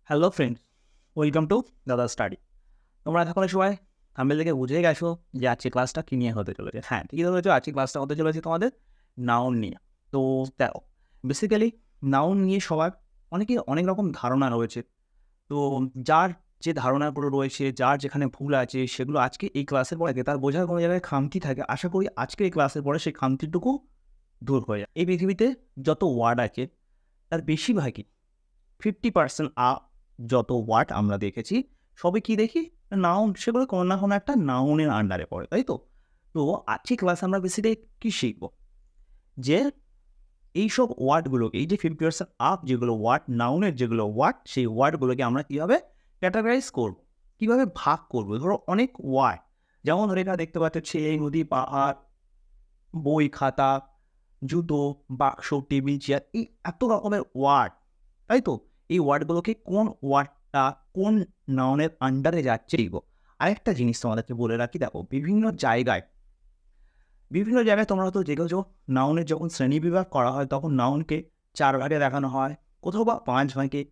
Hello friends, welcome to দাদা study. তোমরা এতক্ষণে সবাই থাম্বনেল থেকে বুঝেই গেছো যে আজকে ক্লাসটা কী নিয়ে হতে চলেছে। হ্যাঁ, ঠিকই ধরেছো, আজকে ক্লাসটা হতে চলেছে তোমাদের নাউন নিয়ে। তো দেখো, বেসিক্যালি নাউন নিয়ে সবার অনেকের অনেক রকম ধারণা রয়েছে। তো যার যে ধারণাগুলো রয়েছে, যার যেখানে ভুল আছে, সেগুলো আজকে এই ক্লাসের পরে তার বোঝার কোনো জায়গায় খামতি থাকে, আশা করি আজকে এই ক্লাসের পরে সেই খামতিটুকু দূর হয়ে যায়। এই পৃথিবীতে যত ওয়ার্ড আছে তার বেশিরভাগই 50% যত ওয়ার্ড আমরা দেখেছি সবই কি দেখি, নাউন। সেগুলো কোনো না কোনো একটা নাউনের আন্ডারে পড়ে, তাই তো? তো আজকে ক্লাসে আমরা বেসিক্যালি কী শিখবো, যে এইসব ওয়ার্ডগুলোকে, এই যে 50% যেগুলো ওয়ার্ড, নাউনের যেগুলো ওয়ার্ড, সেই ওয়ার্ডগুলোকে আমরা কীভাবে ক্যাটাগরাইজ করবো, কীভাবে ভাগ করবো। ধরো অনেক ওয়ার্ড, যেমন ধরে এখানে দেখতে পাচ্ছ ছেলে, নদী, পাহাড়, বই, খাতা, জুতো, বাক্স, টেবিল, চেয়ার, এই এত রকমের ওয়ার্ড, তাই তো? এই ওয়ার্ডগুলোকে কোন ওয়ার্ডটা কোন নাউনের আন্ডারে যাচ্ছে এগো। আরেকটা জিনিস তোমাদেরকে বলে রাখি, দেখো বিভিন্ন জায়গায় তোমরা হয়তো দেখেছো, নাউনের যখন শ্রেণীবিভাগ করা হয় তখন নাউনকে 4 ভাগে দেখানো হয়, কোথাও বা 5 ভাগে,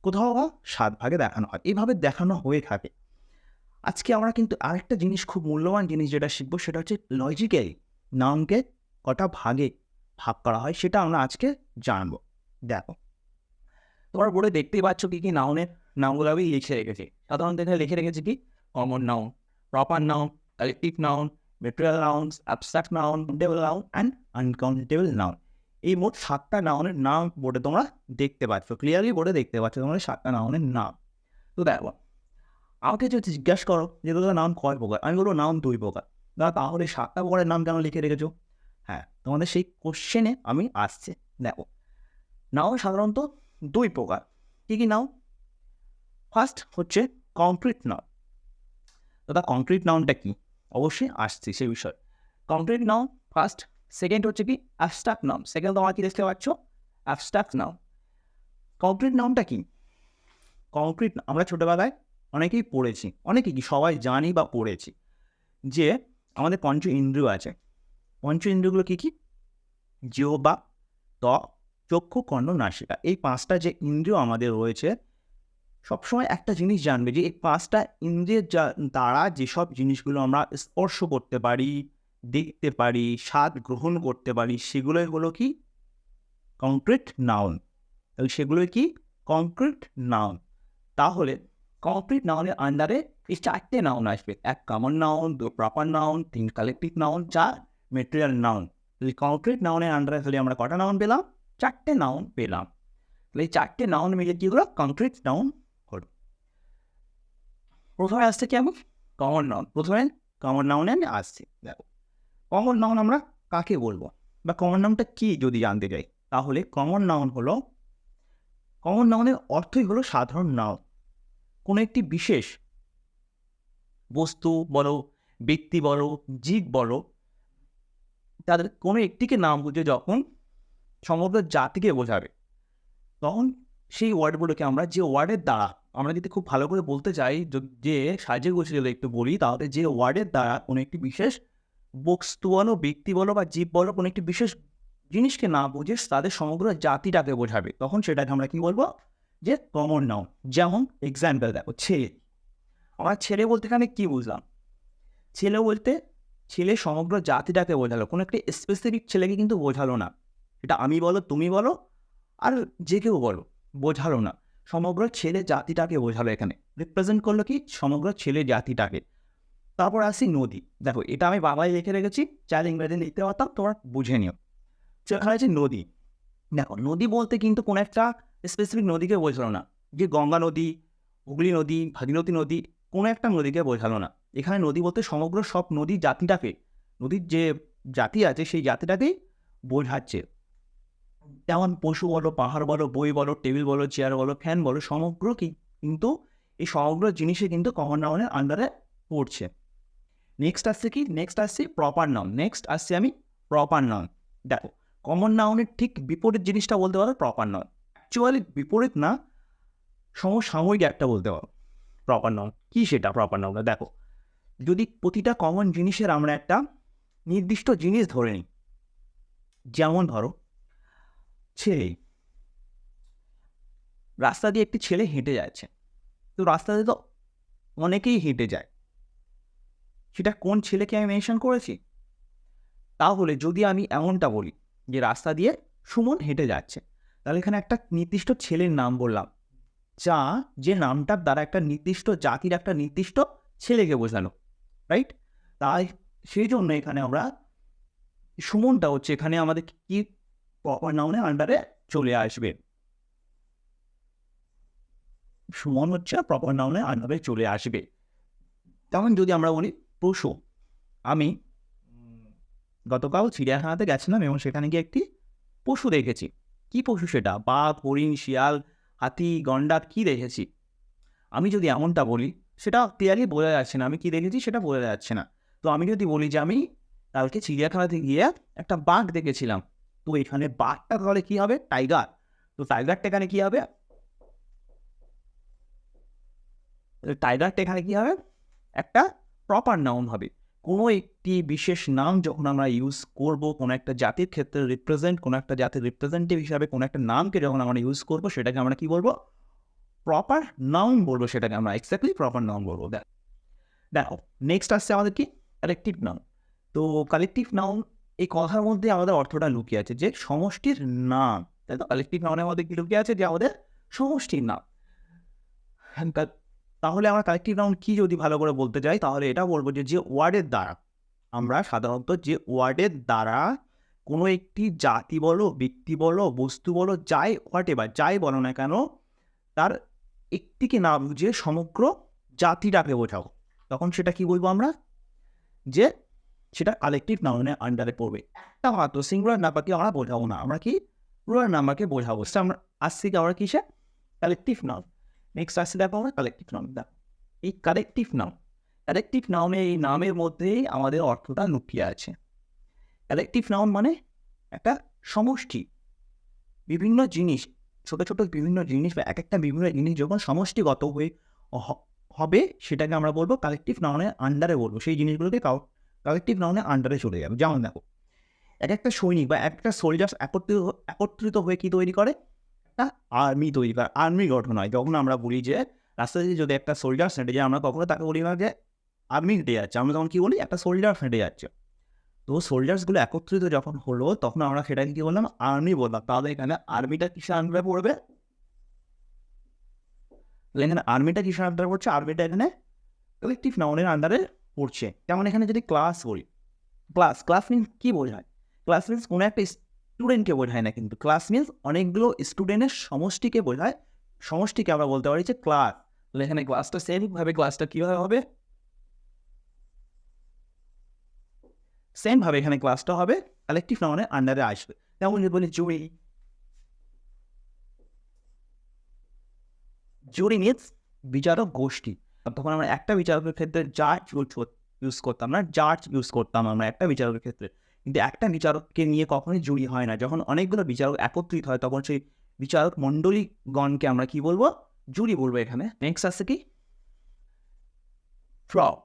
কোথাও বা 7 ভাগে দেখানো হয়। এইভাবে দেখানো হয়ে থাকে। আজকে আমরা কিন্তু আরেকটা জিনিস, খুব মূল্যবান জিনিস যেটা শিখবো, সেটা হচ্ছে লজিক্যালি নাউনকে কটা ভাগে ভাগ করা হয়, সেটা আমরা আজকে জানবো। দেখো, তোমরা বোর্ডে দেখতেই পাচ্ছ কী কী নামগুলো আমি লিখে রেখেছি। সাধারণত এখানে লিখে রেখেছি কি, common noun, proper noun, collective noun, material nouns, abstract noun, countable noun and uncountable noun. এই মোট 7টা নাউনের নাম বোর্ডে তোমরা দেখতে পাচ্ছ, ক্লিয়ারলি বোর্ডে দেখতে পাচ্ছ তোমরা 7টা নাউনের নাম। তো দেখো, আমাকে যদি জিজ্ঞাসা করো যে তোদের নাম কয় প্রকার, আমি বলবো নাম 2 প্রকার। না, তাহলে 7টা প্রকারের নাম কেন লিখে রেখেছো? হ্যাঁ, তোমাদের সেই কোশ্চেনে আমি আসছি। দেখো, নাউন সাধারণত 2 প্রকার। কী কী নাউন? ফার্স্ট হচ্ছে কংক্রিট নাউন। দাদা কংক্রিট নাউনটা কি? অবশ্যই আসছি সেই বিষয়ে। Concrete noun first. সেকেন্ড হচ্ছে কি অ্যাবস্ট্রাক্ট নাউন। সেকেন্ড তোমার কি দেখতে পাচ্ছ, অ্যাবস্ট্রাক্ট নাউন। কংক্রিট নাউনটা কি? কংক্রিট আমরা ছোটোবেলায় অনেকেই পড়েছি, অনেকেই কি সবাই জানি বা পড়েছি, যে আমাদের পঞ্চ ইন্দ্রিয় আছে। পঞ্চ ইন্দ্রিয়গুলো কী কী? জিহ্বা, ত্বক, চক্ষু, কর্ণ, নাসিকা। এই 5টা যে ইন্দ্রিয় আমাদের রয়েছে, সবসময় একটা জিনিস জানবে যে এই 5টা ইন্দ্রিয়ের দ্বারা যেসব জিনিসগুলো আমরা স্পর্শ করতে পারি, দেখতে পারি, স্বাদ গ্রহণ করতে পারি, সেগুলোই হলো কি কংক্রিট নাউন। তাহলে সেগুলোই কি কংক্রিট নাউন। তাহলে কংক্রিট নাউনের আন্ডারে এই 4টে নাউন আসবে, 1 common noun, 2 proper noun, 3 collective noun, 4 material noun. তাহলে কংক্রিট নাউনের আন্ডারে তাহলে আমরা কটা নাউন পেলাম? 4টে নাউন পেলাম। তাহলে এই 4টে নাউন মিলে কি হলো? কংক্রিট নাউন হলো। প্রথমে আসছে কি, আমি কমন নাউন, প্রথমে কমন নাউনে আমি আসছি। দেখো, কমন নাউন আমরা কাকে বলবো, বা কমন নাউনটা কি যদি জানতে চাই, তাহলে কমন নাউনের অর্থই হলো সাধারণ নাউন। কোনো একটি বিশেষ বস্তু বলো, ব্যক্তি বলো, জীব বলো, তাদের কোনো একটিকে নাম বুঝে যখন সমগ্র জাতিকে বোঝাবে, তখন সেই ওয়ার্ডগুলোকে আমরা যে ওয়ার্ডের দ্বারা, আমরা যদি খুব ভালো করে বলতে চাই, যে সাজিয়ে গুছিয়ে যদি একটু বলি, তাহলে যে ওয়ার্ডের দ্বারা কোনো একটি বিশেষ বস্তু বলো, ব্যক্তি বলো বা জীব বলো, কোনো একটি বিশেষ জিনিসকে না বুঝে তাদের সমগ্র জাতিটাকে বোঝাবে, তখন সেটাকে আমরা কি বলবো, যে কমন নাউন। যেমন এক্সাম্পল দেখো, ছেলে। আমরা ছেলে বলতে এখানে কি বুঝলাম? ছেলে বলতে ছেলে সমগ্র জাতিটাকে বোঝালো, কোনো একটি স্পেসিফিক ছেলেকে কিন্তু বোঝালো না। এটা আমি বলো, তুমি বলো, আর যে কেউ বলো, বোঝালো না, সমগ্র ছেলে জাতিটাকে বোঝালো। এখানে রিপ্রেজেন্ট করলো কি সমগ্র ছেলে জাতিটাকে। তারপর আসি নদী। দেখো, এটা আমি বাংলায় লিখে রেখেছি, চাইলে ইংরেজি লিখতে পারতাম, তোমরা বুঝে নিও। এখানে আছে নদী। দেখো, নদী বলতে কিন্তু কোনো একটা স্পেসিফিক নদীকে বোঝালো না, যে গঙ্গা নদী, হুগলি নদী, ভাগীরথী নদী, কোনো একটা নদীকে বোঝালো না। এখানে নদী বলতে সমগ্র সব নদী জাতিটাকে, নদীর যে জাতি আছে সেই জাতিটাকেই বোঝাচ্ছে। যেমন পশু বলো, পাহাড় বলো, বই বলো, টেবিল বলো, চেয়ার বলো, ফ্যান বলো, সমগ্র কি কিন্তু এই সমগ্র জিনিসে কিন্তু কমন নাউনের আন্ডারে পড়ছে। নেক্সট আসছে কি, নেক্সট আসছে প্রপার নাউন। নেক্সট আসছে আমি প্রপার নাউন। দেখো, কমন নাউনের ঠিক বিপরীত জিনিসটা বলতে পারো প্রপার নাউন। অ্যাকচুয়ালি বিপরীত না, সমসাময়িক একটা বলতে পারো প্রপার নাউন। কী সেটা প্রপার নাউনটা? দেখো, যদি প্রতিটা কমন জিনিসের আমরা একটা নির্দিষ্ট জিনিস ধরে নিই, যেমন ধরো ছেলে, রাস্তা দিয়ে একটি ছেলে হেঁটে যাচ্ছে, তো রাস্তাতে তো অনেকেই হেঁটে যায়, সেটা কোন ছেলেকে আমি মেনশন করেছি? তাহলে যদি আমি এমনটা বলি যে রাস্তা দিয়ে সুমন হেঁটে যাচ্ছে, তাহলে এখানে একটা নির্দিষ্ট ছেলের নাম বললাম, যে নামটার দ্বারা একটা নির্দিষ্ট জাতির একটা নির্দিষ্ট ছেলেকে বোঝানো, রাইট? তাই সেই জন্য এখানে আমরা সুমনটা হচ্ছে এখানে আমাদের কি প্রপার নাউনের আন্ডারে চলে আসবে। সুমন হচ্ছে প্রপার নাউনের আন্ডারে চলে আসবে। তেমন যদি আমরা বলি পশু, আমি গতকাল চিড়িয়াখানাতে গেছিলাম এবং সেখানে গিয়ে একটি পশু দেখেছি। কি পশু সেটা? বাঘ, হরিণ, শিয়াল, হাতি, গন্ডার, কি দেখেছি? আমি যদি এমনটা বলি, সেটা ক্লিয়ারলি বোঝা যাচ্ছে না আমি কি দেখেছি, সেটা বোঝা যাচ্ছে না। তো আমি যদি বলি যে আমি কালকে চিড়িয়াখানাতে গিয়ে একটা বাঘ দেখেছিলাম, তো এখানে বাঘটা তাহলে কি হবে? টাইগার। তো টাইগারটা এখানে কি হবে? টাইগারটা এখানে কি হবে? একটা প্রপার নাউন হবে। কোনো একটি বিশেষ নাম যখন আমরা ইউজ করব কোনো একটা জাতির ক্ষেত্রে কোনো একটা জাতির রিপ্রেজেন্টেটিভ হিসাবে কোনো একটা নামকে যখন আমরা ইউজ করব, সেটাকে আমরা কি বলবো? প্রপার নাউন বলবো, সেটাকে আমরা এক্স্যাক্টলি প্রপার নাউন বলবো। দেখো নেক্সট আসছে আমাদের কি? Collective noun. তো কালেকটিভ নাউন, এই কথার মধ্যে আমাদের অর্থটা লুকিয়ে আছে যে সমষ্টির নাম, তাই তো? কালেকটিভ নাউনের মধ্যে কি লুকিয়ে আছে? যে আমাদের সমষ্টির নাম। তাহলে আমরা কালেকটিভ নাউন কি যদি ভালো করে বলতে চাই, তাহলে এটা বলবো যে ওয়ার্ডের দ্বারা, আমরা সাধারণত যে ওয়ার্ডের দ্বারা কোনো একটি জাতি বলো, ব্যক্তি বলো, বস্তু বলো, যাই হোয়াট এভার যাই বলো না কেন, তার একটিকে না বুঝে সমগ্র জাতিটাকে বোঝাও, তখন সেটা কি বলবো আমরা? যে সেটা কালেকটিভ নাউনের আন্ডারে পড়বে। একটা মাত্র সিঙ্গুলার নাম্বারকে আমরা বোঝাবো না, আমরা কি প্লুরাল নাম্বারকে বোঝাবো। আমরা আসছি কি আমরা কিসে? Collective noun. নেক্সট আসছে দেখো আমরা কালেকটিভ নাউন। এই কালেকটিভ নাউনে এই নামের মধ্যেই আমাদের অর্থটা লুকিয়ে আছে। কালেকটিভ নাউন মানে একটা সমষ্টি, বিভিন্ন জিনিস, ছোট ছোট বিভিন্ন জিনিস বা এক একটা বিভিন্ন জিনিস যখন সমষ্টিগত হয়ে হবে, সেটাকে আমরা বলবো কালেকটিভ নাউনের আন্ডারে বলবো, সেই জিনিসগুলোকে কালেকটিভ নাউনের আন্ডারে চলে যাবে। যেমন দেখো, এক একটা সৈনিক বা একটা সোলজার্স একত্রিত হয়ে কি তৈরি করে? একটা আর্মি তৈরি করে, আর্মি গঠন হয়। যখন আমরা বলি যে রাস্তা দিয়ে যদি একটা সোলজার্স হেঁটে যায়, আমরা কখনো তাকে বলি না যে আর্মি হেঁটে যাচ্ছে, আমরা তখন কি বলি? একটা সোলজার্স হেঁটে যাচ্ছে। তো সোলজার্সগুলো একত্রিত যখন হলো, তখন আমরা সেটাকে কি বললাম? আর্মি বললাম। তাহলে এখানে আর্মিটা কিসের আন্ডারে পড়বে? এখানে আর্মিটা কিসের আন্ডারে পড়ছে? আর্মিটা এখানে কালেকটিভ নাউনের আন্ডারে পড়ছে। যেমন এখানে যদি ক্লাস বলি, ক্লাস মিনস কি বোঝায়? ক্লাস মিনস কোনো একটা স্টুডেন্টকে বোঝায় না, কিন্তু ক্লাস মিনস অনেকগুলো স্টুডেন্টের সমষ্টিকে বোঝায়। সমষ্টিকে আমরা বলতে পারি যে ক্লাস। তাহলে এখানে ক্লাসটা সেমভাবে, ক্লাসটা কীভাবে হবে? সেমভাবে এখানে ক্লাসটা হবে কালেকটিভ নাউনের আন্ডারে আসবে। যেমন যদি বলি জুরি মিনস বিচারক গোষ্ঠী। তখন আমরা একটা বিচারকের ক্ষেত্রে জাজ ইউজ করতাম না, জাজ ইউজ করতাম আমরা একটা বিচারকের ক্ষেত্রে। কিন্তু একটা বিচারককে নিয়ে কখনোই জুরি হয় না। যখন অনেকগুলো বিচারক একত্রিত হয়, তখন সেই বিচারক মণ্ডলীগণকে আমরা কি বলবো? জুরি বলবো এখানে। নেক্সট আছে কি? ফ্রগ।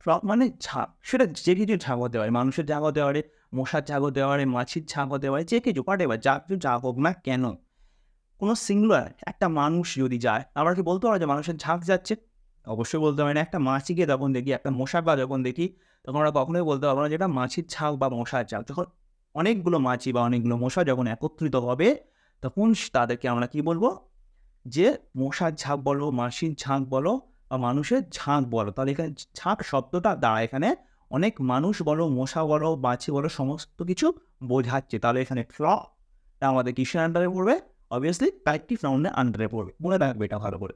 ফ্রগ মানে ঝাঁক। সেটা যে কিছু ঝাঁক হতে পারে, মানুষের ঝাঁক হতে পারে, মশার ঝাঁক হতে পারে, মাছির ঝাঁক হতে পারে, যে কিছু পারে বা যা কিছু ঝাঁক হোক না কেন, কোনো সিঙ্গুলার একটা মানুষ যদি যায়, আমরা কি বলতে পারো যে মানুষের ঝাঁক যাচ্ছে? অবশ্যই বলতে পারি না। একটা মাছিকে যখন দেখি, একটা মশা বা যখন দেখি, তখন আমরা কখনোই বলতে পারবো না যেটা মাছির ঝাঁক বা মশার ঝাঁক। যখন অনেকগুলো মাছি বা অনেকগুলো মশা যখন একত্রিত হবে, তখন তাদেরকে আমরা কি বলবো? যে মশার ঝাঁক বলো, মাছির ঝাঁক বলো বা মানুষের ঝাঁক বলো। তাহলে এখানে ঝাঁক শব্দটা দ্বারা এখানে অনেক মানুষ বলো, মশা বলো, মাছি বলো, সমস্ত কিছু বোঝাচ্ছে। তাহলে এখানে আমাদের কিসের আন্ডারে পড়বে? অবভিয়াসলি কালেকটিভ নাউনের আন্ডারে পড়বে। মনে রাখবে এটা ভালো করে।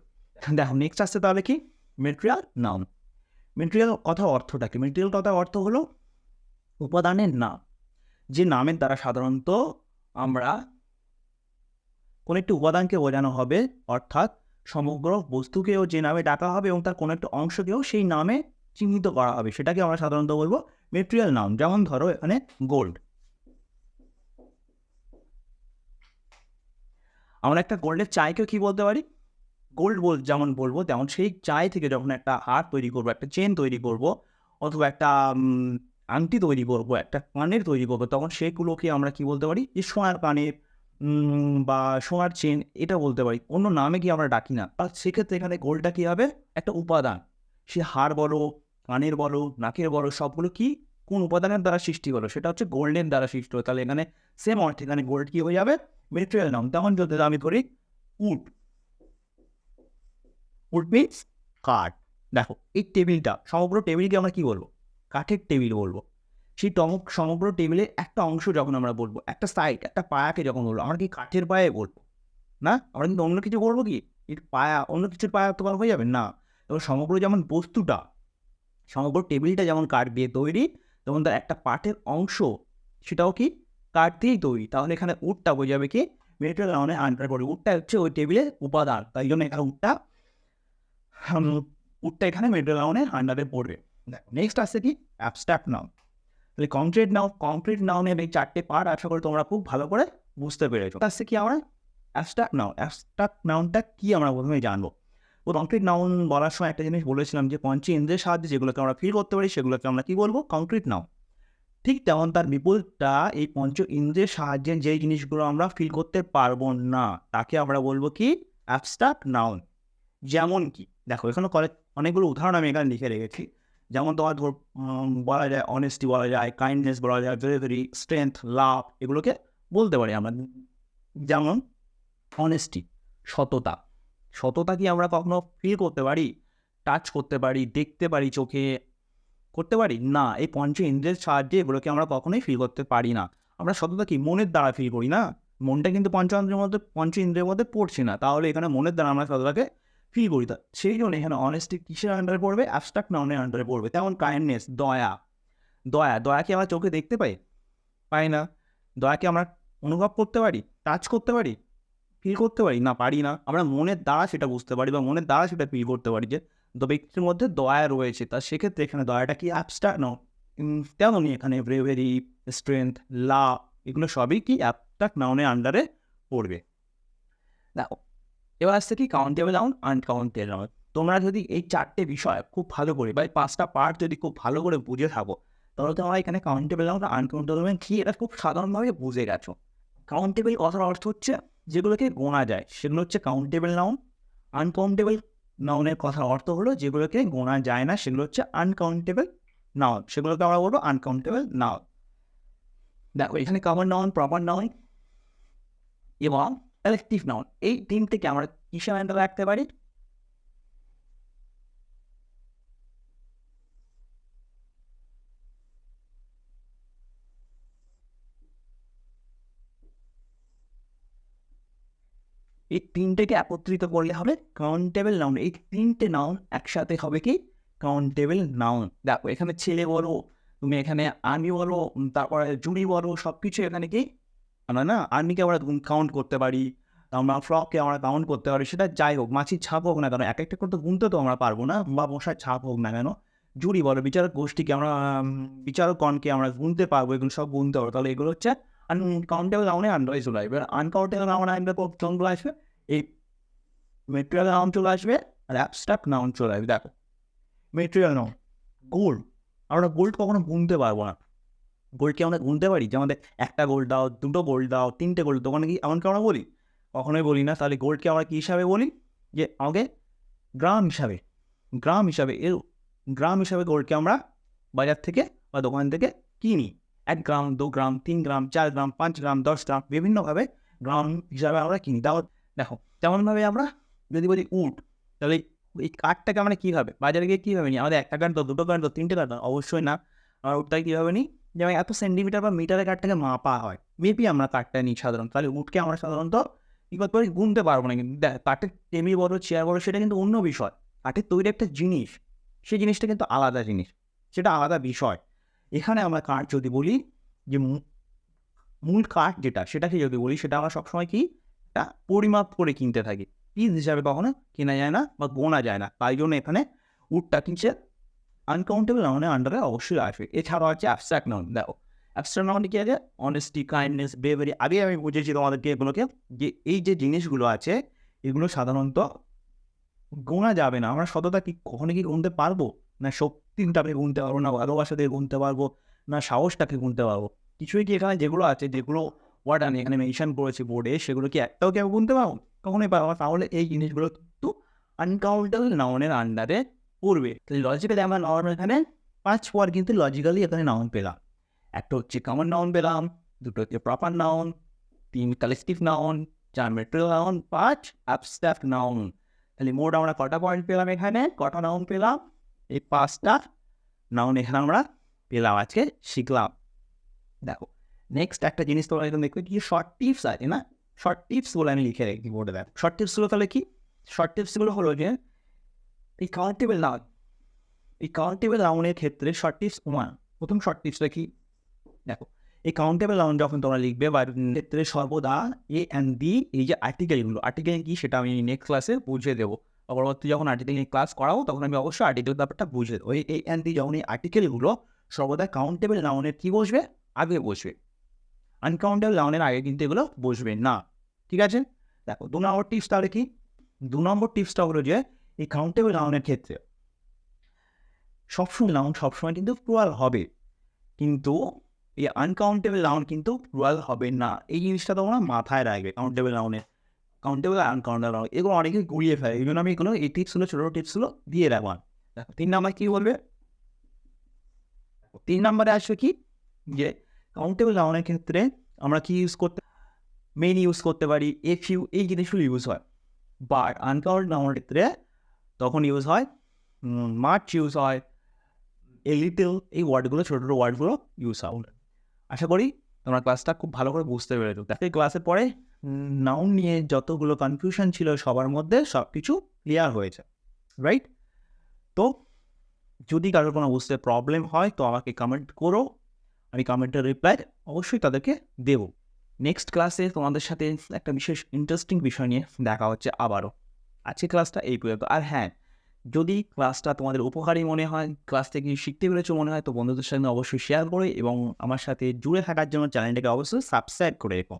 দেখো নেক্সট আসছে তাহলে কি? Material noun. মেটেরিয়াল কথা অর্থটা কি? মেটেরিয়াল কথা অর্থ হলো উপাদানের নাম, যে নামের দ্বারা সাধারণত আমরা কোনো একটি উপাদানকে বোঝানো হবে, অর্থাৎ সমগ্র বস্তুকেও যে নামে ডাকা হবে এবং তার কোনো একটা অংশকেও সেই নামে চিহ্নিত করা হবে, সেটাকে আমরা সাধারণত বলবো মেটেরিয়াল নাউন। যেমন ধরো এখানে গোল্ড, আমরা একটা গোল্ডের চাইকেও কি বলতে পারি? গোল্ড যেমন বলবো, তেমন সেই চাই থেকে যখন একটা হার তৈরি করবো, একটা চেন তৈরি করবো, অথবা একটা আংটি তৈরি করবো, একটা কানের তৈরি করবো, তখন সেগুলোকে আমরা কি বলতে পারি, যে সোনার কানের বা সোনার চেন, এটা বলতে পারি। অন্য নামে কি আমরা ডাকি না। আর সেক্ষেত্রে এখানে গোল্ডটা কী হবে, একটা উপাদান। সে হার বলো, কানের বলো, নাকের বলো, সবগুলো কি কোন উপাদানের দ্বারা সৃষ্টি হলো, সেটা হচ্ছে গোল্ডের দ্বারা সৃষ্টি হলো। তাহলে এখানে সেম অর্থে এখানে গোল্ড কি হয়ে যাবে, মেটেরিয়াল নাম। তেমন যদি আমি করি উড, উড মিনস কাঠ। দেখো এই টেবিলটা, সমগ্র টেবিলকে আমরা কি বলবো, কাঠের টেবিল বলবো। সেই সমগ্র টেবিলের একটা অংশ যখন আমরা বলবো, একটা সাইড, একটা পায়াকে যখন বলবো, আমরা কি কাঠের পায়ে বলবো না, আমরা কিন্তু অন্য কিছু বলবো কি, এর পায়া, অন্য কিছুর পায়া তো হয়ে যাবে না। এবার সমগ্র যেমন বস্তুটা, সমগ্র টেবিলটা যেমন কাঠ দিয়ে তৈরি, তেমন তার একটা পার্টের অংশ সেটাও কি কাঠ দিয়েই তৈরি। তাহলে এখানে উডটা বোঝাবে কি, মেটেরিয়াল নাউনে আন্ডারে পড়ে। উডটা হচ্ছে ওই টেবিলের উপাদান, তাই জন্য এখানে উডটা এখানে মেটেরিয়াল নাউনের আন্ডারে পড়বে। নেক্সট আসছে কি, অ্যাবস্ট্রাক্ট নাউন। তাহলে কংক্রিট নাউনের এই 4টে পার্ট আশা করি তোমরা খুব ভালো করে বুঝতে পেরেছো। আসছে কি আমরা অ্যাবস্ট্রাক্ট নাউন। অ্যাবস্ট্রাক্ট নাউনটা কি আমরা প্রথমে জানবো। তো কংক্রিট নাউন বলার সময় একটা জিনিস বলেছিলাম যে পঞ্চ ইন্দ্রিয়ের সাহায্যে যেগুলোকে আমরা ফিল করতে পারি সেগুলোকে আমরা কি বলবো, কংক্রিট নাউন। ঠিক তেমন তার বিপরীতটা, এই পঞ্চ ইন্দ্রিয়ের সাহায্যে যেই জিনিসগুলো আমরা ফিল করতে পারবো না, তাকে আমরা বলবো কি, অ্যাবস্ট্রাক্ট নাউন। যেমন কি দেখো, এখানে অনেকগুলো উদাহরণ আমি এখানে লিখে রেখেছি। যেমন তোমার বলা যায় অনেস্টি, বলা যায় কাইন্ডনেস, বলা যায় ব্রেভারি, স্ট্রেংথ, লাভ, এগুলোকে বলতে পারি আমরা। যেমন অনেস্টি, সততা। সততা কি আমরা কখনো ফিল করতে পারি, টাচ করতে পারি, দেখতে পারি, চোখে করতে পারি না। এই পঞ্চ ইন্দ্রিয়ের সাহায্যে এগুলোকে আমরা কখনোই ফিল করতে পারি না। আমরা সততা কি মনের দ্বারা ফিল করি না, মনটা কিন্তু পঞ্চ ইন্দ্রিয়ের মধ্যে পড়ছে না, তাহলে এখানে মনের দ্বারা আমরা সততাকে ফিল করি। তা সেই জন্য এখানে অনেস্টি কিসের আন্ডারে পড়বে, অ্যাবস্ট্রাক্ট নাউনের আন্ডারে পড়বে। তেমন কাইন্ডনেস, দয়াকে আমরা চোখে দেখতে পাই না। দয়াকে আমরা অনুভব করতে পারি, টাচ করতে পারি, ফিল করতে পারি না, পারি না। আমরা মনের দ্বারা সেটা বুঝতে পারি বা মনের দ্বারা সেটা ফিল করতে পারি যে ব্যক্তির মধ্যে দয়া রয়েছে। তা সেক্ষেত্রে এখানে দয়াটা কি অ্যাবস্ট্রাক্ট নাউন। তেমনই এখানে ব্রেভেরি, স্ট্রেংথ, লাভ, এগুলো সবই কি অ্যাবস্ট্রাক্ট নাউনের আন্ডারে পড়বে। দেখো এবার আসছে কি কাউন্টেবল নাউন, আনকাউন্টেবল নাউন। তোমরা যদি এই 4টে বিষয় খুব ভালো করে বা এই 5টা পার্ট যদি খুব ভালো করে বুঝে থাকো, তাহলে তোমরা এখানে কাউন্টেবল নাউন, আনকাউন্টেবল নাউন কি এটা খুব সাধারণভাবে বুঝে গেছো। কাউন্টেবল কথার অর্থ হচ্ছে যেগুলোকে গোনা যায়, সেগুলো হচ্ছে কাউন্টেবল নাউন। আনকাউন্টেবল নাউনের কথার অর্থ হলো যেগুলোকে গোনা যায় না, সেগুলো হচ্ছে আনকাউন্টেবল নাউন। সেগুলোকে আমরা বলবো আনকাউন্টেবল নাউন। দেখো এখানে কমন নাউন, প্রপার নাউন এবং কালেকটিভ নাউন, এই তিনটেকে আমরা কিসের আন্ডারে রাখতে পারি, এই তিনটেকে একত্রিত করলে হবে কাউন্টেবল নাউন। এই তিনটে নাউন একসাথে হবে কি, কাউন্টেবল নাউন। দেখো এখানে ছেলে বলো, তুমি এখানে আর্মি বলো, তারপরে জুড়ি বলো, সব কিছু এখানে কি আমরা না, আর্মিকে আমরা কাউন্ট করতে পারি, আমরা ফ্রককে আমরা কাউন্ট করতে পারি। সেটা যাই হোক, মাছির ছাপ হোক না কেন, এক একটা করে তো গুনতে তো আমরা পারবো না, বা মশার ছাপ হোক না কেন। জুড়ি বলো, বিচারক গোষ্ঠীকে আমরা, বিচারকগণকে আমরা গুনতে পারবো, এগুলো সব গুনতে পারবো। তাহলে এগুলো হচ্ছে আনকাউন্টেবল নাউনে আন্ডারে চলে আসবে। আনকাউন্টেবল নাউন আন্ডারে কোনগুলো আসবে, এই মেটেরিয়াল নাউন চলে আসবে আর অ্যাবস্ট্রাক্ট নাউন চলে আসবে। দেখো মেটেরিয়াল নাউন, গোল্ড, আমরা গোল্ড কখনো গুনতে পারবো না। গোল্ডকে আমরা গুনতে পারি যে আমাদের একটা গোল্ড দাও, দুটো গোল্ড দাও, তিনটে গোল্ড, দোকানে কি এমনকি আমরা বলি, কখনোই বলি না। তাহলে গোল্ডকে আমরা কী হিসাবে বলি, যে আমাকে গ্রাম হিসাবে, গ্রাম হিসাবে গোল্ডকে আমরা বাজার থেকে বা দোকান থেকে কিনি। 1 গ্রাম, 2 গ্রাম, 3 গ্রাম, 4 গ্রাম, 5 গ্রাম, 10 গ্রাম, বিভিন্নভাবে গ্রাম হিসাবে আমরা কিনি। তাও দেখো তেমনভাবে আমরা যদি বলি উড, তাহলে এই কাঠটাকে আমরা কীভাবে বাজারে গিয়ে কীভাবে নিই, আমাদের একটা কাঠ দাও, দুটো কাঠ দাও, তিনটে কাঠ দাও, অবশ্যই না। আমরা উডটাকে কীভাবে নিই, যেমন এত সেন্টিমিটার বা মিটারের কাঠটাকে মাপা হয়, মেপি আমরা কাঠটা নিই সাধারণত। তাহলে উডকে আমরা সাধারণত কী করতে পারি, গুনতে পারবো না। কিন্তু দেখ কাঠের টেবিল বড়ো, চেয়ার বড়ো, সেটা কিন্তু অন্য বিষয়। কাঠের তৈরি একটা জিনিস, সেই জিনিসটা কিন্তু আলাদা জিনিস, সেটা আলাদা বিষয়। এখানে আমরা কাঠ যদি বলি, যে মূল কাঠ যেটা, সেটাকে যদি বলি, সেটা আমরা সবসময় কি একটা পরিমাপ করে কিনতে থাকি, পিস হিসাবে কখনো কেনা যায় না বা গোনা যায় না। তাই জন্য এখানে উডটা কিনছে আনকাউন্টেবল নাউনের আন্ডারে অবশ্যই আসবে। এছাড়াও আছে অ্যাবস্ট্রাক্ট নাউন। দেখো অ্যাবস্ট্রাক্ট নাউনে কি আছে, অনেস্টি, কাইন্ডনেস, ব্রেভারি। আগে আমি বুঝেছি তোমাদেরকে এগুলোকে, যে এই যে জিনিসগুলো আছে এগুলো সাধারণত গোনা যাবে না। আমরা সততা কি কখনো কি গুনতে পারবো না, শক্তিটা আমি গুনতে পারবো না, ভালোবাসা দিয়ে গুনতে পারবো না সাহসটাকে গুনতে পারবো? কিছুই কি এখানে যেগুলো আছে, যেগুলো ওয়ার্ড আমি এখানে মেনশন করেছি বোর্ডে, সেগুলো কি একটাও কি আমি গুনতে পারবো? কখনোই পারবো না। তাহলে এই জিনিসগুলো কিন্তু আনকাউন্টেবল নাউনের আন্ডারে পড়বে। তাহলে লজিক্যালি আমরা নাউন এখানে 5 ওয়ার্ড কিন্তু লজিক্যালি এখানে নাউন পেলাম। একটা হচ্ছে কমন নাউন পেলাম, দুটো হচ্ছে proper noun, 3 collective noun, 4 material noun, 5 abstract noun. তাহলে মোট আমরা কটা পয়েন্ট পেলাম এখানে? কটা নাউন পেলাম? এই 5টা নাউন এখানে আমরা পেলাম, আজকে শিখলাম। দেখো নেক্সট একটা জিনিস তোমরা এখানে দেখবে কি শর্ট টিপস আছে না, শর্ট টিপস বলে আমি লিখে রাখি বোর্ডে। দেখ শর্ট টিপসগুলো তাহলে কি? শর্ট টিপসগুলো হলো যে এই কাউন্টেবল নাউন, এই কাউন্টেবল নাউনের ক্ষেত্রে শর্ট টিপস 1, প্রথম শর্ট টিপসটা কি? দেখো এই কাউন্টেবল নাউন যখন তোমরা লিখবে বা ক্ষেত্রে সর্বদা এ অ্যান্ড বি, এই যে আর্টিকেলগুলো, আর্টিকেল কি সেটা আমি নেক্সট ক্লাসে বুঝিয়ে দেবো। পরবর্তী যখন আর্টিকেল নিয়ে ক্লাস করাবো তখন আমি অবশ্যই আর্টিকেল ব্যাপারটা বুঝিয়ে দেবো। এই অ্যান্ড বি যখন এই আর্টিকেলগুলো সর্বদা কাউন্টেবল নাউনের কি বসবে? আগে বসবে। আনকাউন্টেবল নাউনের আগে কিন্তু এগুলো বসবে না, ঠিক আছে? দেখো 2 নম্বর টিপস তাহলে কি? 2 নম্বর টিপসটা হলো যে এই কাউন্টেবল নাউনের ক্ষেত্রে সবসময় নাউন সবসময় কিন্তু প্লুরাল হবে, কিন্তু এই আনকাউন্টেবল নাউন কিন্তু প্লুরাল হবে না। এই জিনিসটা তোমরা মাথায় রাখবে। কাউন্টেবল নাউনের কাউন্টেবল আর আনকাউন্টেবল নাউন এগুলো অনেকে গুলিয়ে ফেলে, এই জন্য আমি এগুলো এই টিপসগুলো ছোটো টিপসগুলো দিয়ে রাখলাম। দেখো 3 নাম্বার কী বলবে? 3 নাম্বারে আসবে কি যে কাউন্টেবল নাউনের ক্ষেত্রে আমরা কি ইউজ করতে, মেইন ইউজ করতে পারি, এফ ইউ, এই জিনিসগুলো ইউজ হয়। বাট আনকাউন্টেবল নাউনের ক্ষেত্রে তখন ইউজ হয় মাচ ইউজ হয়, এ লিটল, এই ওয়ার্ডগুলো ছোটো ছোটো ওয়ার্ডগুলো ইউজ হয়। আশা করি তোমরা ক্লাসটা খুব ভালো করে বুঝতে পেরেছো। দেখো ক্লাসের পরে নাউন নিয়ে যতগুলো কনফিউশন ছিল সবার মধ্যে সব কিছু ক্লিয়ার হয়েছে, রাইট? তো যদি কারোর কোনো বুঝতে প্রবলেম হয় তো আমাকে কমেন্ট করো, আমি কমেন্টের রিপ্লাই অবশ্যই তাদেরকে দেবো। নেক্সট ক্লাসে তোমাদের সাথে একটা বিশেষ ইন্টারেস্টিং বিষয় নিয়ে দেখা হচ্ছে আবারও। আজকে ক্লাসটা এই পর্যন্ত। আর হ্যাঁ, যদি ক্লাসটা তোমাদের উপকারী মনে হয়, ক্লাস থেকে শিখতে পেরেছো মনে হয়, তো বন্ধুদের সঙ্গে অবশ্যই শেয়ার করে এবং আমার সাথে জুড়ে থাকার জন্য চ্যানেলটাকে অবশ্যই সাবস্ক্রাইব করে রেখো।